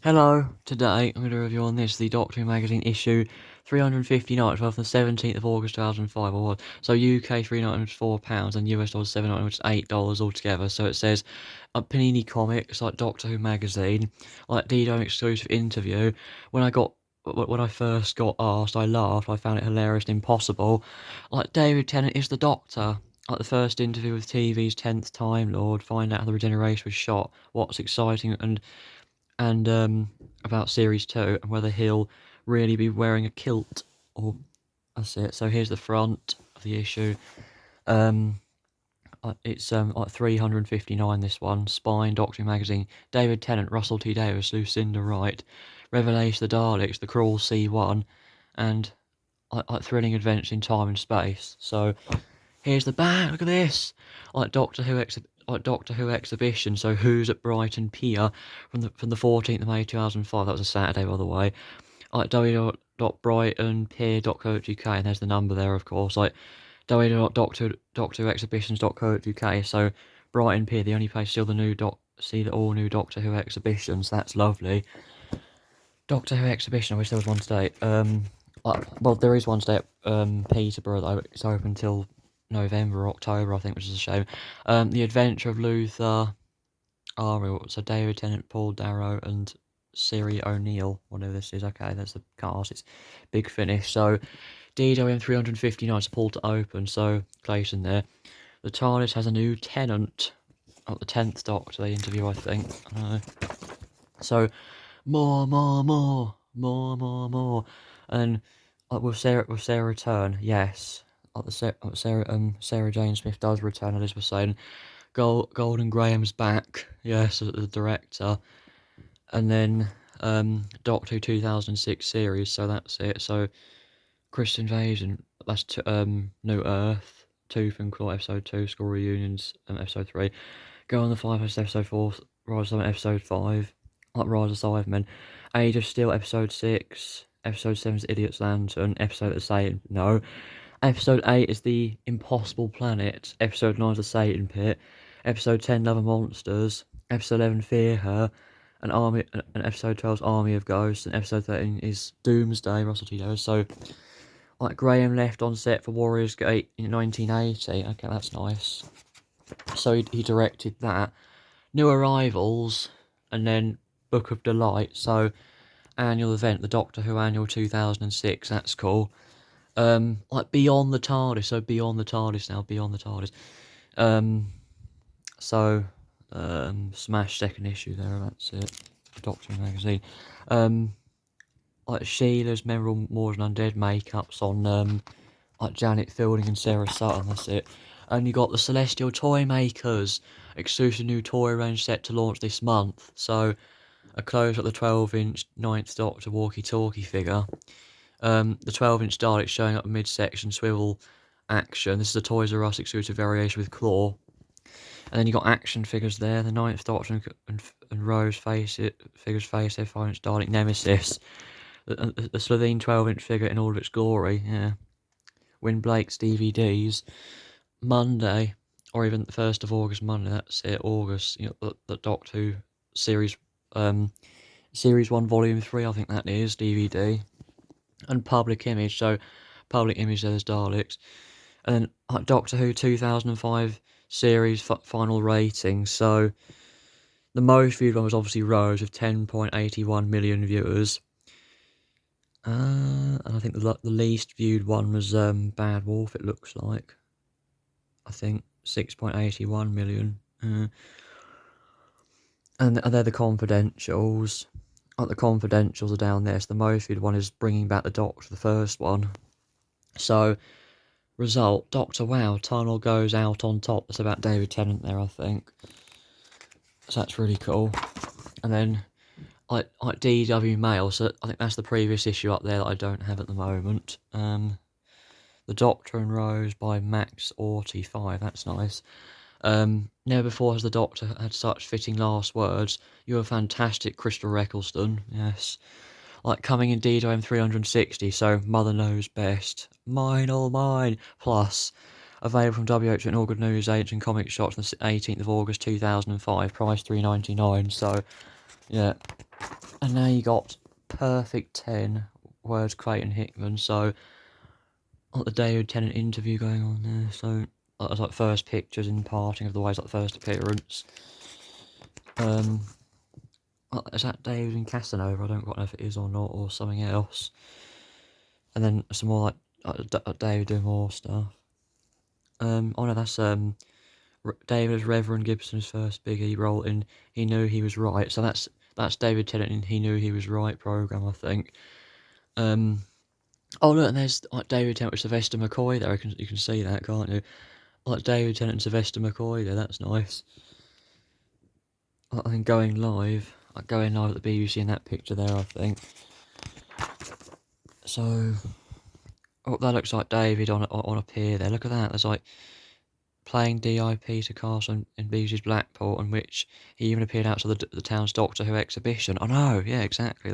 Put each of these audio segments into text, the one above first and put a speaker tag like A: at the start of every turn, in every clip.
A: Hello, today I'm going to review on this, the Doctor Who magazine issue 359, from the 17th of August 2005, or what? So UK £304 and US dollars $7, which is $8 altogether. So it says, Panini Comics, like Doctor Who magazine, like Dido exclusive interview. When I first got asked, I laughed, I found it hilarious and impossible. Like, David Tennant is the Doctor. Like the first interview with TV's 10th Time Lord, find out how the regeneration was shot, what's exciting and about series 2 and whether he'll really be wearing a kilt or that's it. So here's the front of the issue. um it's like 359, this one. Spine, Doctor Who magazine, David Tennant, Russell T Davies, Lucinda Wright, Revelation of the Daleks, The Crawl C1, and like thrilling adventures in time and space. So here's the back. Look at this. Like Doctor Who exhibition. So Who's at Brighton Pier from the 14th of May 2005. That was a Saturday, by the way. Like www.brightonpier.co.uk, and there's the number there, of course. Like www.doctorwhoexhibitions.co.uk. So Brighton Pier, the only place still see the all new Doctor Who exhibitions. That's lovely. Doctor Who exhibition. I wish there was one today. Well, there is one today at Peterborough though. It's open until November or October, I think, which is a shame. The Adventure of Luther, Ariel, so David Tennant, Paul Darrow, and Siri O'Neill, whatever this is. Okay, that's the cast. It's big finish. So DWM 359, support to open. So Clayton there. The TARDIS has a new tenant. At the 10th Doctor they interview, I think. So more. And will Sarah return? Yes. Sarah Jane Smith does return. Elizabeth saying, Golden Graham's back. Yes, as the director. And then Doctor Who 2006 series. So that's it. So Christian Invasion. That's New Earth. Tooth and Claw episode 2. School reunions episode 3. Go on the 5 episode 4. Rise of episode 5. Like Rise of Cybermen. Age of Steel episode 6. Episode 7 is Idiot's Lantern. Episode of Satan. No. Episode 8 is The Impossible Planet. Episode 9 is The Satan Pit. Episode 10, Love and Monsters. Episode 11, Fear Her. And episode 12 is Army of Ghosts. And episode 13 is Doomsday, Russell T Davies. So, like, Graham left on set for Warriors Gate in 1980. Okay, that's nice. So he directed that. New Arrivals. And then Book of Delight. So, annual event, the Doctor Who Annual 2006. That's cool. Like Beyond the TARDIS. So Beyond the TARDIS now. Beyond the TARDIS. Smash second issue there. That's it. Doctor Who magazine. Like Sheila's memorable Moors and Undead makeups on like Janet Fielding and Sarah Sutton. That's it. And you got the Celestial Toy Makers exclusive new toy range set to launch this month. So a close at the 12-inch Ninth Doctor walkie-talkie figure. The 12-inch Dalek showing up mid-section swivel action. This is a Toys R Us exclusive variation with claw. And then you got action figures there. The Ninth Doctor and Rose figures face their 5-inch Dalek Nemesis. The Slovene 12-inch figure in all of its glory. Yeah. Win Blake's DVDs Monday, or even the 1st of August. Monday. That's it. August. You know, the Doctor Who series, series 1, volume 3. I think that is DVD. And Public Image. So Public Image, there's Daleks. And then Doctor Who 2005 series final rating. So the most viewed one was obviously Rose with 10.81 million viewers. And I think the least viewed one was Bad Wolf, it looks like. I think 6.81 million. And they're the confidentials. Like the confidentials are down there. So the most viewed one is Bringing Back the Doctor, the first one. So result, Doctor Wow, Tunnel goes out on top. That's about David Tennant there, I think. So that's really cool. And then like DW Mail, so I think that's the previous issue up there that I don't have at the moment. The Doctor and Rose by Max Orty 5, that's nice. Never before has the Doctor had such fitting last words. You are fantastic, Crystal Eccleston. Yes. Like coming in DWM 360, so Mother Knows Best. Mine, all mine. Plus, available from WH and All Good News Age and Comic Shops on the 18th of August 2005. Price $3.99. So, yeah. And now you got perfect 10 words Clayton Hickman. So like the David Tennant interview going on there. So that's like first pictures in parting of the ways, like first appearance. Is that David and Casanova? I don't quite know if it is or not, or something else. And then some more like David doing more stuff. Oh no, that's David as Reverend Gibson's first biggie role in He Knew He Was Right. So that's David Tennant in He Knew He Was Right program, I think. Oh look, and there's like David Tennant with Sylvester McCoy there. You can see that, can't you? Like David Tennant and Sylvester McCoy there. That's nice. I think going live at the BBC in that picture there, I think. So, oh, that looks like David on a pier there. Look at that. There's like playing DIP to cast in BBC's Blackpool, in which he even appeared outside the town's Doctor Who exhibition. Oh no, yeah, exactly.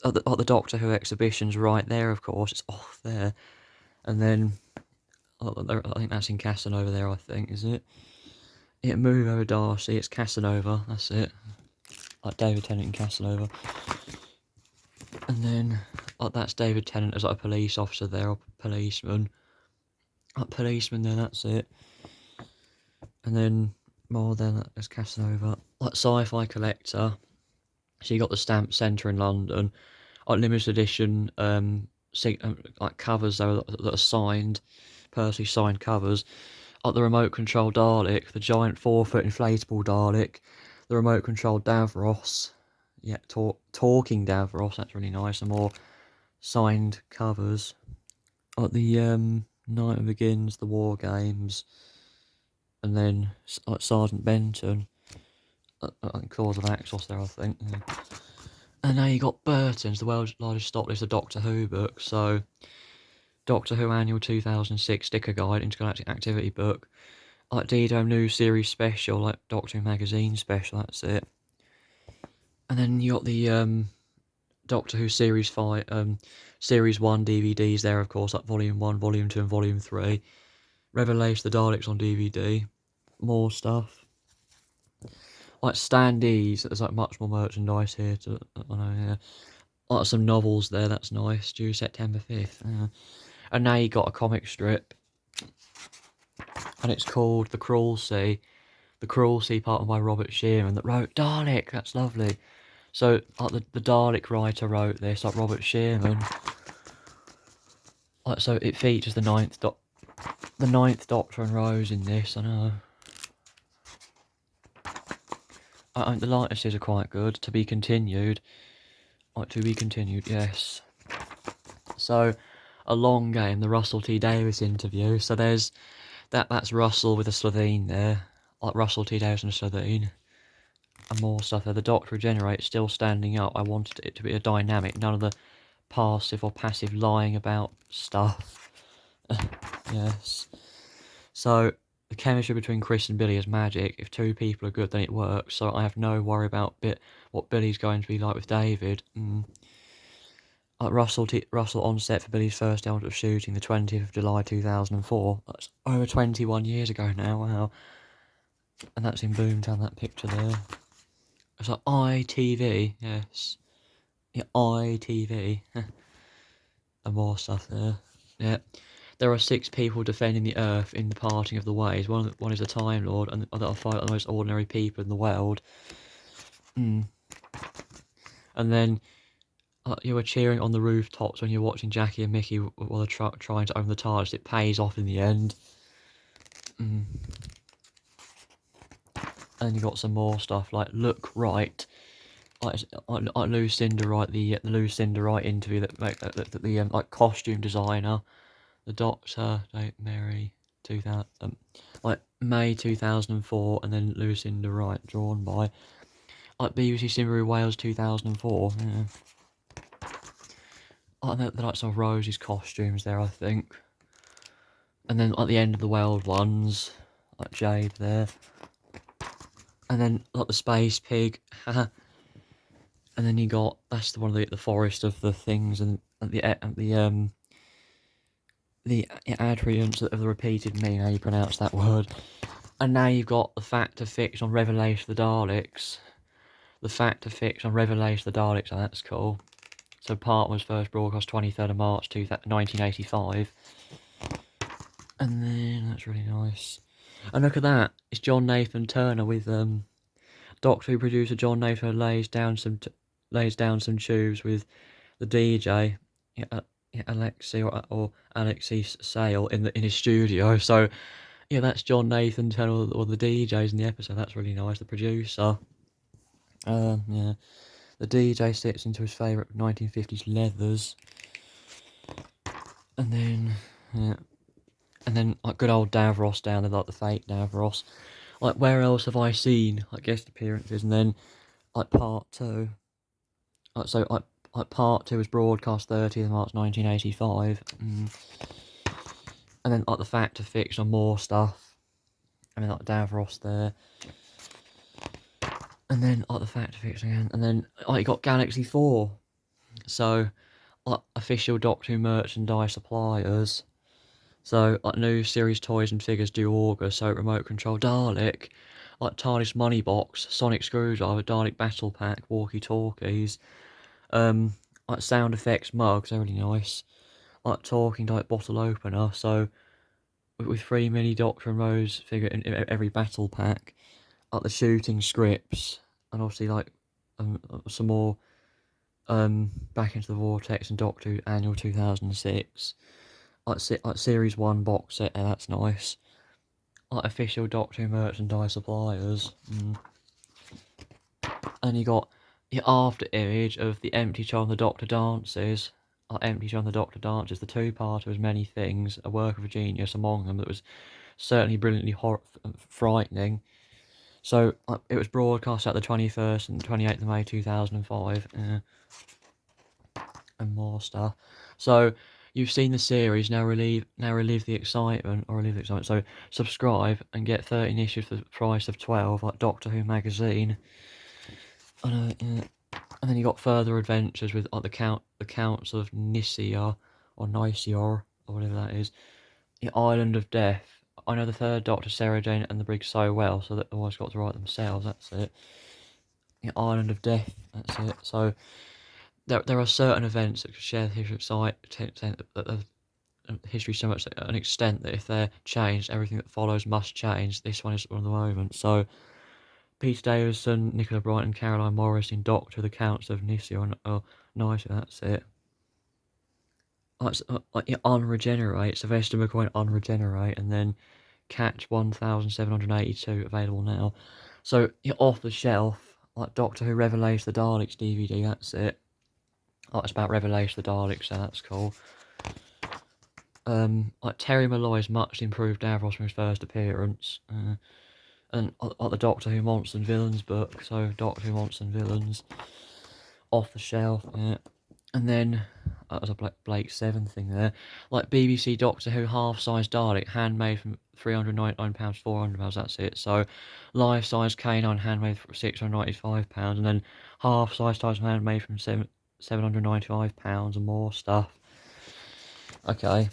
A: The Doctor Who exhibition's right there, of course. It's off there. And then, I think that's in Casanova there, I think, is it? Yeah, move over Darcy, it's Casanova, that's it. Like David Tennant and Casanova. And then, that's David Tennant as like a police officer there, or policeman. Policeman there, that's it. And then, more than as Casanova. Like Sci-Fi Collector. So you got the Stamp Centre in London. Like limited edition, like covers that are signed, personally signed covers. Like the remote control Dalek, the giant 4-foot inflatable Dalek, the remote control Davros, yeah, talking Davros, that's really nice, and more signed covers. Like the Night Begins, the War Games, and then like Sergeant Benton, Claws of Axos there, I think. Yeah. And now you got Burton's, the world's largest stock list of Doctor Who books. So, Doctor Who Annual 2006 Sticker Guide, Intergalactic Activity Book, like D-Dome News Series Special, like Doctor Who Magazine Special, that's it. And then you got the Doctor Who Series 5, Series 1 DVDs there, of course, like Volume 1, Volume 2 and Volume 3. Revelation of the Daleks on DVD. More stuff. Like standees, there's like much more merchandise here I know, yeah. Like some novels there, that's nice, due September 5th. Yeah. And now you got a comic strip, and it's called The Cruel Sea. The Cruel Sea, part by Robert Shearman, that wrote Dalek, that's lovely. So, like the Dalek writer wrote this, like Robert Shearman. Like, so it features the ninth Doctor and Rose in this, I know. The likenesses are quite good. To be continued. Like, to be continued, yes. So, a long game, the Russell T Davies interview. So there's that's Russell with a Slovene there. Like Russell T Davies and a Slovene. And more stuff there. The Doctor regenerates, still standing up. I wanted it to be a dynamic, none of the passive or passive lying about stuff. Yes. So, the chemistry between Chris and Billy is magic. If two people are good, then it works. So I have no worry about what Billy's going to be like with David. Russell on set for Billy's first element of shooting, the 20th of July 2004. That's over 21 years ago now, wow. And that's in Boomtown, that picture there. It's like ITV, yes. Yeah, ITV. And more stuff there. Yeah. There are 6 people defending the Earth in the parting of the ways. One is a Time Lord, and the other are 5 of the most ordinary people in the world. And then you were cheering on the rooftops when you're watching Jackie and Mickey while they're trying to own the TARDIS. It pays off in the end. And then you got some more stuff like Look Right. Like Lucinda Wright, the Lucinda Wright interview that the like costume designer. The Doctor, Mary, 2000, like May 2004, and then Lucinda Wright, drawn by, like BBC Simbury Wales 2004. Yeah. Like the likes of Rose's costumes there, I think. And then at the end of the world ones, like Jade there. And then like the Space Pig, and then you got that's the one of the forest of the things and the adherents of the repeated meaning, how you pronounce that word. And now you've got the fact of fiction on Revelation of the Daleks. the fact of fiction on Revelation of the Daleks, so that's cool. So part was first broadcast 23rd of March 1985. And then, that's really nice. And look at that, it's John Nathan Turner with Doctor Who producer John Nathan lays down some tubes with the DJ, Alexei or Alexei Sale in his studio. So yeah, that's John Nathan Turner or the DJs in the episode. That's really nice. The producer, yeah, the DJ sits into his favourite 1950s leathers, and then yeah. And then, like, good old Davros down there, like the fake Davros. Like, where else have I seen, like, guest appearances? And then, like, part 2. Like part 2 was broadcast 30th of March 1985. And then, like, the fact of fiction on more stuff. I mean, like, Davros there. And then, like, the fact of fiction again. And then, like, you got Galaxy 4. So, like, official Doctor Who merchandise suppliers. So, like, new series toys and figures due August, so remote control Dalek, like TARDIS money box, sonic screwdriver, Dalek battle pack, walkie-talkies, like sound effects mugs, they're really nice, like talking like bottle opener, so with 3 mini Doctor and Rose figure in every battle pack, like the shooting scripts, and obviously like some more Back into the Vortex and Doctor Who Annual 2006. Like Series 1 box set, and that's nice. Like official Doctor Who merchandise suppliers. And you got the after image of the Empty Chair and the Doctor Dances. Like Empty Chair and the Doctor Dances, the two-parter was many things, a work of genius among them that was certainly brilliantly frightening. So it was broadcast at the 21st and 28th of May 2005. And more stuff. So you've seen the series, now relive the excitement, So subscribe and get 13 issues for the price of 12, like Doctor Who magazine. And then you got further adventures with like the counts of Nicia or Nicaor or whatever that is. The Island of Death. I know the third Doctor, Sarah Jane and the Briggs so well, so that they always got to write themselves. That's it. The Island of Death. That's it. So there are certain events that could share the history of history so much to an extent that if they're changed, everything that follows must change. This one is one of the moments. So Peter Davison, Nicola Brighton, Caroline Morris in Doctor, the Counts of Nisio and Nice, that's it. Unregenerate, Sylvester McCoy Unregenerate, and then Catch 1782 available now. So you're off the shelf, like Doctor Who Revelation of the Daleks DVD, that's it. It's about Revelation of the Daleks, so that's cool. Like Terry Malloy's much improved Davros from his first appearance. And like the Doctor Who Monsters and Villains book, so Doctor Who Monsters and Villains. Off the shelf, yeah. And then, that was a Blake 7 thing there. Like BBC Doctor Who half-size Dalek, handmade from £399, £400, that's it. So, life-size K9, handmade for £695, and then half-size types handmade from £795 and more stuff. Okay.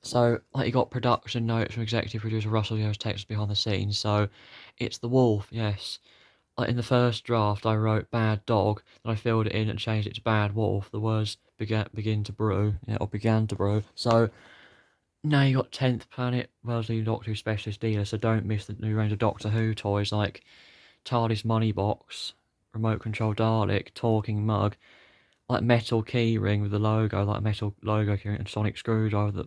A: So, like, you got production notes from executive producer Russell Yo's text behind the scenes. So, it's the wolf, yes. Like in the first draft, I wrote bad dog, and I filled it in and changed it to bad wolf. The words begin to brew, or began to brew. So now you got 10th Planet World's leading Doctor Who specialist dealer. So don't miss the new range of Doctor Who toys like TARDIS money box, remote control Dalek, talking mug, like metal key ring with the logo, like metal logo key ring, and sonic screwdriver.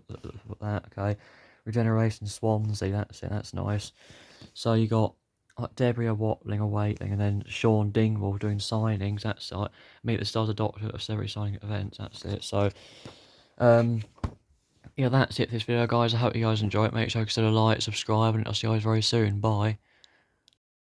A: That okay, regeneration Swansea. That's it. That's nice. So you got like Debria Watling awaiting, and then Sean Dingwall doing signings. That's like meet the stars of Doctor of several signing events. That's it. So, yeah, that's it for this video, guys. I hope you guys enjoy it. Make sure you consider like, subscribe, and I'll see you guys very soon. Bye.